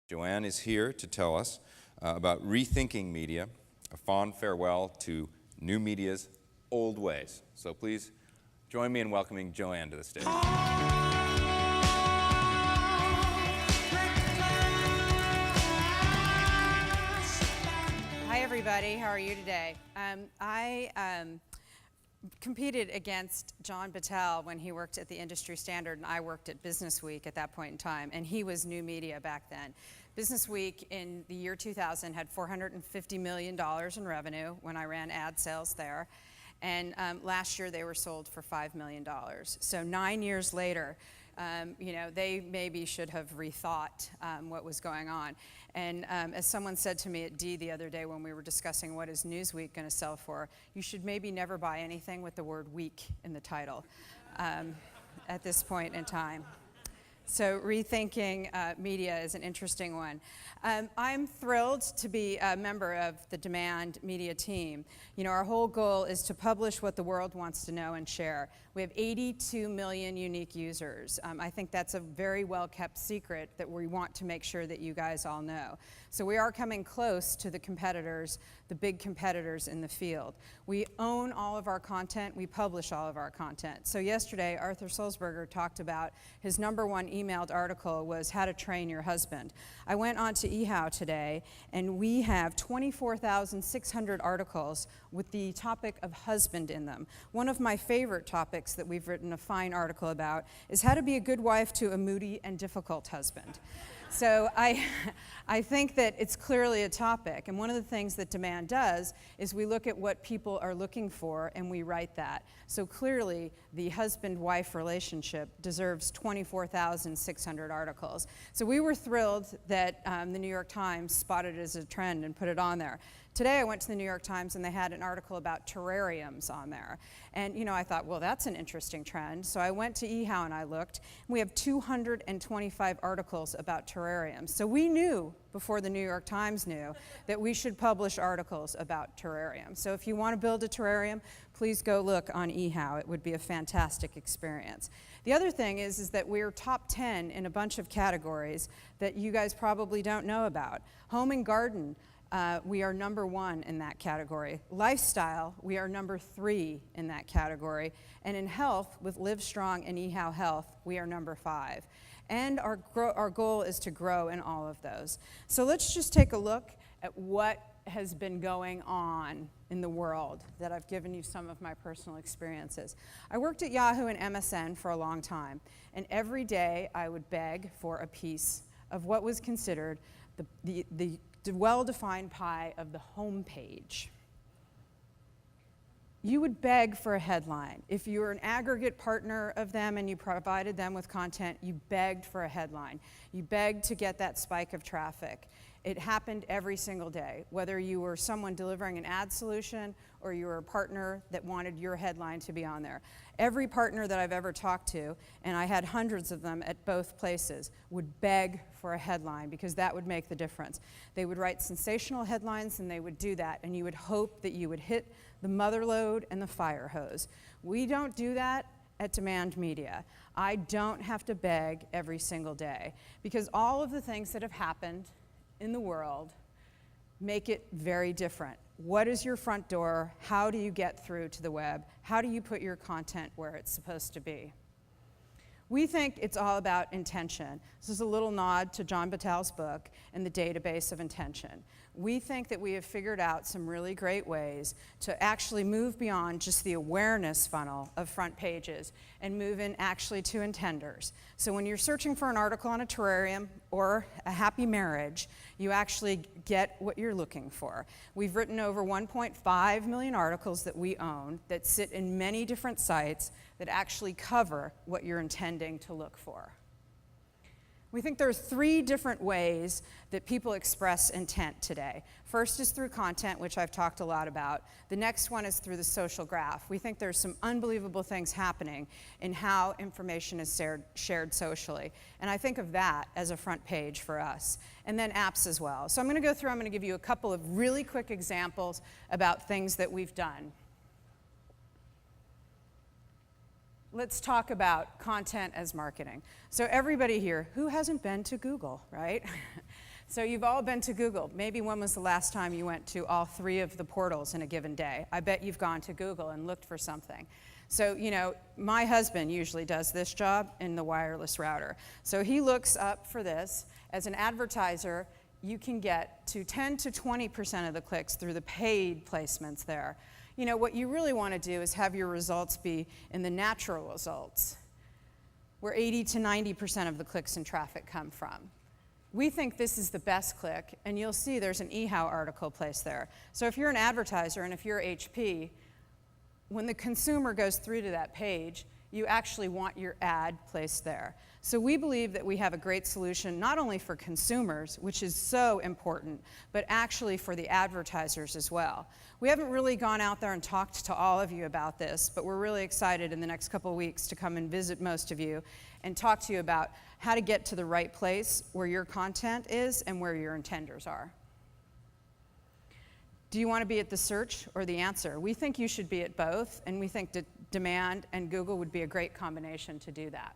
Joanne is here to tell us about rethinking media, a fond farewell to new media's old ways. So please join me in welcoming Joanne to the stage. Hi, everybody. How are you today? I competed against John Battelle when he worked at the Industry Standard, and I worked at Business Week at that point in time, and he was new media back then. Business Week in the year 2000 had $450 million in revenue when I ran ad sales there, and last year they were sold for $5 million. So 9 years later, they maybe should have rethought what was going on. And as someone said to me at D the other day when we were discussing what is Newsweek going to sell for, you should maybe never buy anything with the word week in the title at this point in time. So rethinking media is an interesting one. I'm thrilled to be a member of the Demand Media team. You know, our whole goal is to publish what the world wants to know and share. We have 82 million unique users. I think that's a very well-kept secret that we want to make sure that you guys all know. So we are coming close to the competitors, the big competitors in the field. We own all of our content. We publish all of our content. So yesterday, Arthur Sulzberger talked about his #1 emailed article was How to Train Your Husband. I went on to eHow today, and we have 24,600 articles with the topic of husband in them. One of my favorite topics that we've written a fine article about is how to be a good wife to a moody and difficult husband. So I think that it's clearly a topic, and one of the things that Demand does is we look at what people are looking for and we write that. So clearly the husband-wife relationship deserves 24,600 articles. So we were thrilled that the New York Times spotted it as a trend and put it on there. Today I went to the New York Times and they had an article about terrariums on there. And I thought, well, that's an interesting trend. So I went to eHow and I looked. We have 225 articles about terrariums. So we knew before the New York Times knew that we should publish articles about terrariums. So if you want to build a terrarium, please go look on eHow. It would be a fantastic experience. The other thing is that we're top 10 in a bunch of categories that you guys probably don't know about. Home and garden. We are #1 in that category. Lifestyle, we are #3 in that category. And in health, with Livestrong and eHow Health, we are #5. And our goal is to grow in all of those. So let's just take a look at what has been going on in the world that I've given you some of my personal experiences. I worked at Yahoo and MSN for a long time, and every day I would beg for a piece of what was considered the well-defined pie of the home page. You would beg for a headline. If you were an aggregate partner of them and you provided them with content, you begged for a headline. You begged to get that spike of traffic. It happened every single day, whether you were someone delivering an ad solution or you were a partner that wanted your headline to be on there. Every partner that I've ever talked to, and I had hundreds of them at both places, would beg for a headline because that would make the difference. They would write sensational headlines and they would do that, and you would hope that you would hit the mother lode and the fire hose. We don't do that at Demand Media. I don't have to beg every single day because all of the things that have happened in the world make it very different. What is your front door? How do you get through to the web? How do you put your content where it's supposed to be? We think it's all about intention. This is a little nod to John Battelle's book and the database of intention. We think that we have figured out some really great ways to actually move beyond just the awareness funnel of front pages and move in actually to intenders. So when you're searching for an article on a terrarium or a happy marriage, you actually get what you're looking for. We've written over 1.5 million articles that we own that sit in many different sites that actually cover what you're intending to look for. We think there are 3 different ways that people express intent today. First is through content, which I've talked a lot about. The next one is through the social graph. We think there's some unbelievable things happening in how information is shared socially. And I think of that as a front page for us. And then apps as well. So I'm going to give you a couple of really quick examples about things that we've done. Let's talk about content as marketing. So everybody here, who hasn't been to Google, right? So you've all been to Google. Maybe when was the last time you went to all 3 of the portals in a given day? I bet you've gone to Google and looked for something. So, my husband usually does this job in the wireless router. So he looks up for this. As an advertiser, you can get to 10 to 20% of the clicks through the paid placements there. What you really want to do is have your results be in the natural results, where 80 to 90% of the clicks and traffic come from. We think this is the best click, and you'll see there's an eHow article placed there. So if you're an advertiser and if you're HP, when the consumer goes through to that page, you actually want your ad placed there. So we believe that we have a great solution not only for consumers, which is so important, but actually for the advertisers as well. We haven't really gone out there and talked to all of you about this, but we're really excited in the next couple of weeks to come and visit most of you and talk to you about how to get to the right place where your content is and where your intenders are. Do you want to be at the search or the answer? We think you should be at both, and we think that demand and Google would be a great combination to do that.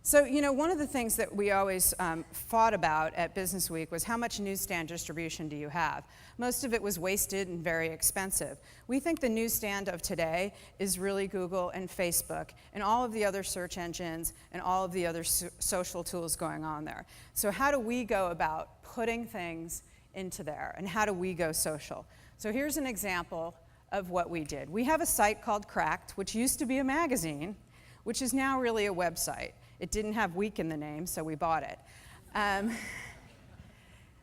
So, one of the things that we always fought about at Business Week was how much newsstand distribution do you have? Most of it was wasted and very expensive. We think the newsstand of today is really Google and Facebook and all of the other search engines and all of the other social tools going on there. So how do we go about putting things into there, and how do we go social? So here's an example of what we did. We have a site called Cracked, which used to be a magazine, which is now really a website. It didn't have week in the name, so we bought it.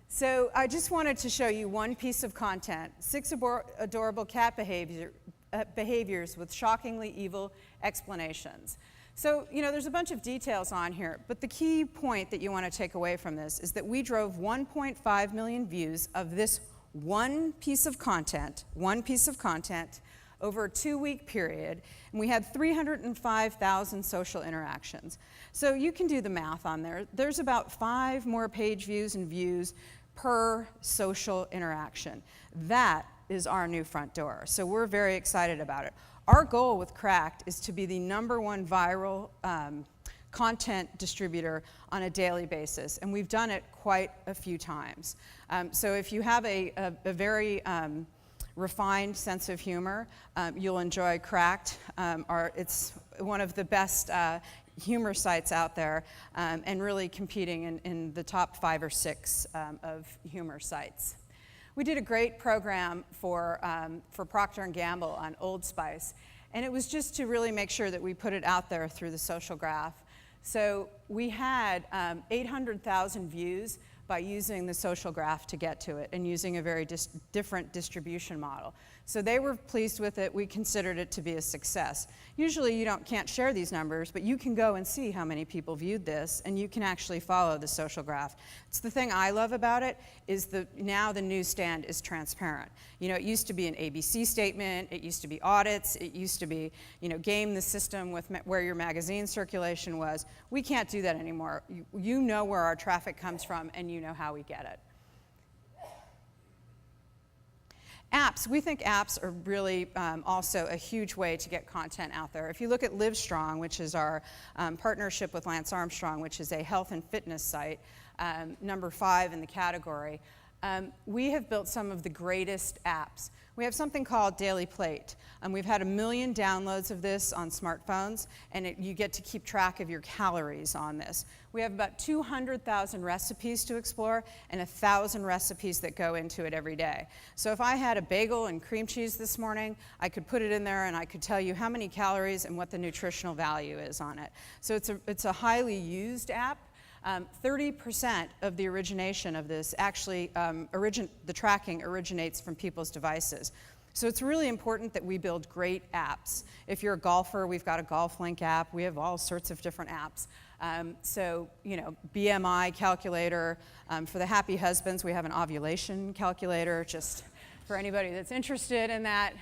So I just wanted to show you one piece of content, 6 adorable cat behaviors with shockingly evil explanations. So, there's a bunch of details on here, but the key point that you want to take away from this is that we drove 1.5 million views of this one piece of content over a 2-week period, and we had 305,000 social interactions. So you can do the math on there. There's about 5 more page views and views per social interaction. That is our new front door, so we're very excited about it. Our goal with Cracked is to be the #1 viral content distributor on a daily basis, and we've done it quite a few times. So if you have a very refined sense of humor, you'll enjoy Cracked. It's one of the best humor sites out there, and really competing in the top 5 or 6 of humor sites. We did a great program for Procter & Gamble on Old Spice, and it was just to really make sure that we put it out there through the social graph. So we had 800,000 views by using the social graph to get to it and using a very different distribution model. So they were pleased with it. We considered it to be a success. Usually you can't share these numbers, but you can go and see how many people viewed this, and you can actually follow the social graph. It's the thing I love about it is now the newsstand is transparent. It used to be an ABC statement, it used to be audits, it used to be, game the system with where your magazine circulation was. We can't do that anymore. You know where our traffic comes from, and you know how we get it. Apps, we think apps are really also a huge way to get content out there. If you look at Livestrong, which is our partnership with Lance Armstrong, which is a health and fitness site, #5 in the category, we have built some of the greatest apps. We have something called Daily Plate. We've had 1 million downloads of this on smartphones, and you get to keep track of your calories on this. We have about 200,000 recipes to explore and 1,000 recipes that go into it every day. So if I had a bagel and cream cheese this morning, I could put it in there and I could tell you how many calories and what the nutritional value is on it. So it's a highly used app. 30% of the origination of this actually, the tracking originates from people's devices. So it's really important that we build great apps. If you're a golfer, we've got a Golf Link app. We have all sorts of different apps. BMI calculator. For the happy husbands, we have an ovulation calculator, just for anybody that's interested in that.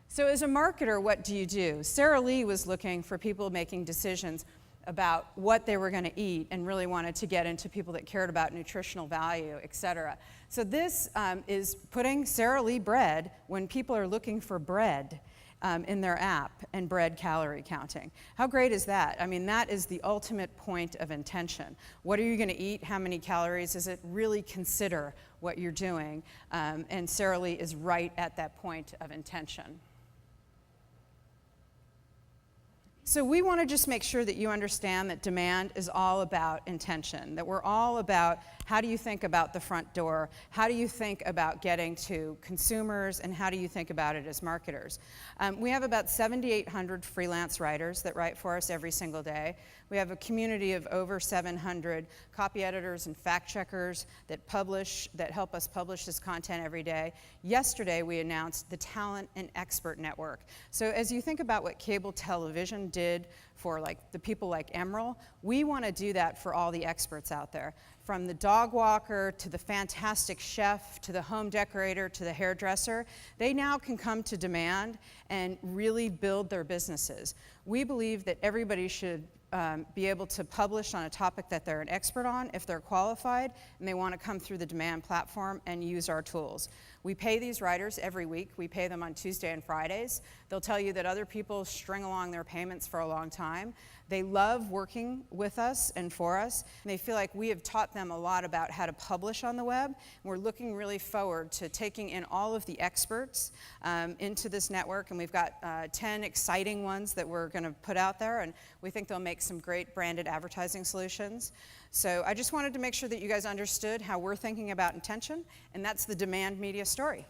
So as a marketer, what do you do? Sarah Lee was looking for people making decisions about what they were going to eat and really wanted to get into people that cared about nutritional value, et cetera. So this is putting Sara Lee bread when people are looking for bread. in their app and bread calorie counting. How great is that? I mean, that is the ultimate point of intention. What are you going to eat? How many calories? Does it really consider what you're doing? And Sara Lee is right at that point of intention. So we want to just make sure that you understand that demand is all about intention, that we're all about how do you think about the front door, how do you think about getting to consumers, and how do you think about it as marketers. We have about 7,800 freelance writers that write for us every single day. We have a community of over 700 copy editors and fact checkers that help us publish this content every day. Yesterday, we announced the Talent and Expert Network. So as you think about what cable television did for the people like Emeril, we want to do that for all the experts out there. From the dog walker to the fantastic chef to the home decorator to the hairdresser, they now can come to Demand and really build their businesses. We believe that everybody should be able to publish on a topic that they're an expert on if they're qualified and they want to come through the Demand platform and use our tools. We pay these writers every week. We pay them on Tuesday and Fridays. They'll tell you that other people string along their payments for a long time. They love working with us and for us. And they feel like we have taught them a lot about how to publish on the web. And we're looking really forward to taking in all of the experts into this network. And we've got 10 exciting ones that we're going to put out there. And we think they'll make some great branded advertising solutions. So I just wanted to make sure that you guys understood how we're thinking about intention. And that's the Demand Media story.